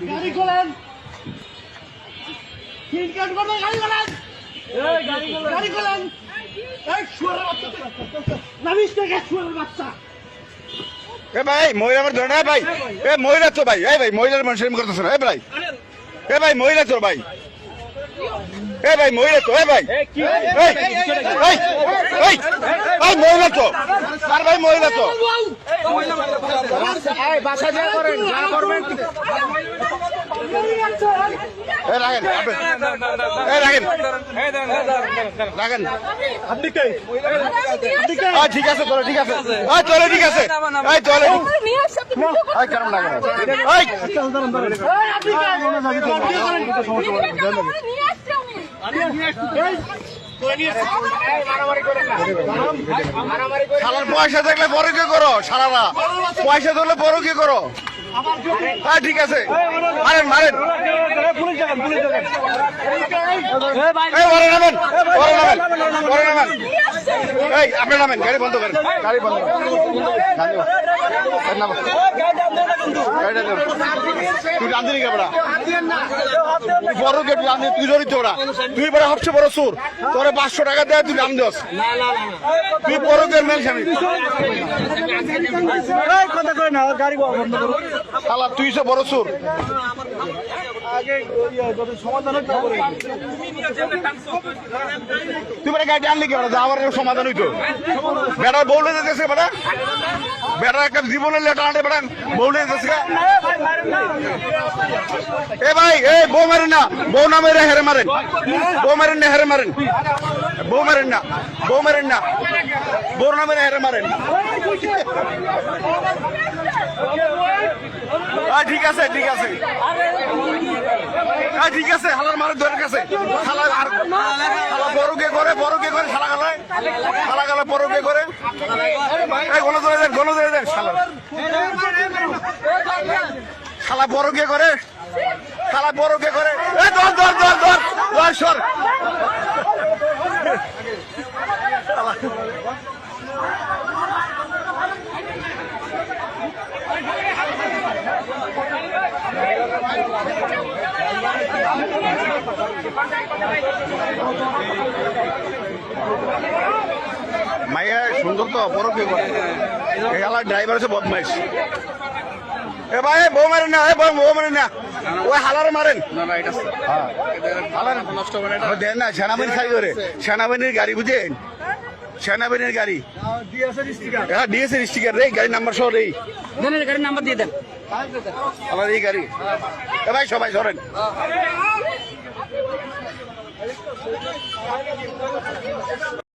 গাড়ি খোলেন, সিনকাট করবে, গাড়ি খোলেন, গাড়ি খোলেন। এই শুয়ারের বাচ্চা, নামিস থেকে শুয়ারের বাচ্চা। এ ভাই মহিলা আমার ধরে না ভাই, এ মহিলা তো ভাই, এই ভাই মহিলার মানুষের করতেছে না, এ ভাই, এ ভাই মহিলা তো ভাই, এ ভাই মহিলা তো, এ ভাই ভাই মহিলা তো, আর ভাই মহিলা তো বাসা যা করেন, যা করবেন রাখেন, রাখেন রাখেন। ঠিক আছে চলো, ঠিক আছে চলো, ঠিক আছে চলে কেমন লাগে শালার পয়সা থাকলে বড় কি করো, সারারা পয়সা থাকলে বড় কি করো। হ্যাঁ ঠিক আছে, মারেন মারেন, নামেন নামেন, এই আপনি নামেন, গাড়ি বন্ধ করেন, গাড়ি বন্ধ করেন, তুই রান্ধি নি কেবড়া, বড় কে তুই জড়িত ওরা, তুই বড় সবচেয়ে বড় সুর, তোর 500 টাকা দেয় তুই নাম দোস, তুই বড় কে মেল স্বামী কথা কই না, গাড়ি বন্ধ করো। শালা তুই সে বড় সুর, তুই মানে গাড়ি আনলি কেন, যাওয়ার সমাধান হইতো। বেড়ার বউলে যেতেছে, বেড়া বেড়া একটা জীবনের লেটার আনতে বেড়ান বউলে যেতেছে। এ ভাই এই বউ মারেন না, বউ না মেরে হেরে মারেন, বউ মারেন না হেরে মারেন, বউ মারেন না, বউ মারেন না, বউ না মেরে হেরে মারেন। ঠিক আছে ঠিক আছে ঠিক আছে, হালার মারের ধরে গেছে, হালা বড় কে করে, বড় কে করে, শালা গালায় শালা গালা বড় কে করে, গণ ধরে দেন, গণ ধরে দেন, শালা শালা বড় কে করে, শালা বড় কে করে, ধর ধর ধর ধর ধর সর। মাইয়া সুন্দর তো, বড় কে করে, এলাকার ড্রাইভার আছে বদমাইশ। এ ভাই বউ মারেন না, বউ মারেন না, ওই হালার মারেন দেন না, সেনাবাহিনী খাই করে, সেনাবাহিনীর গাড়ি বুঝেন, সেনাবাহিনীর গাড়ি, হ্যাঁ ডিএসএর স্টিকার রে, গাড়ির নাম্বার সহ রে, গাড়ির নাম্বার দিয়ে দেন আমার এই গাড়ি। এ ভাই সবাই সরেন।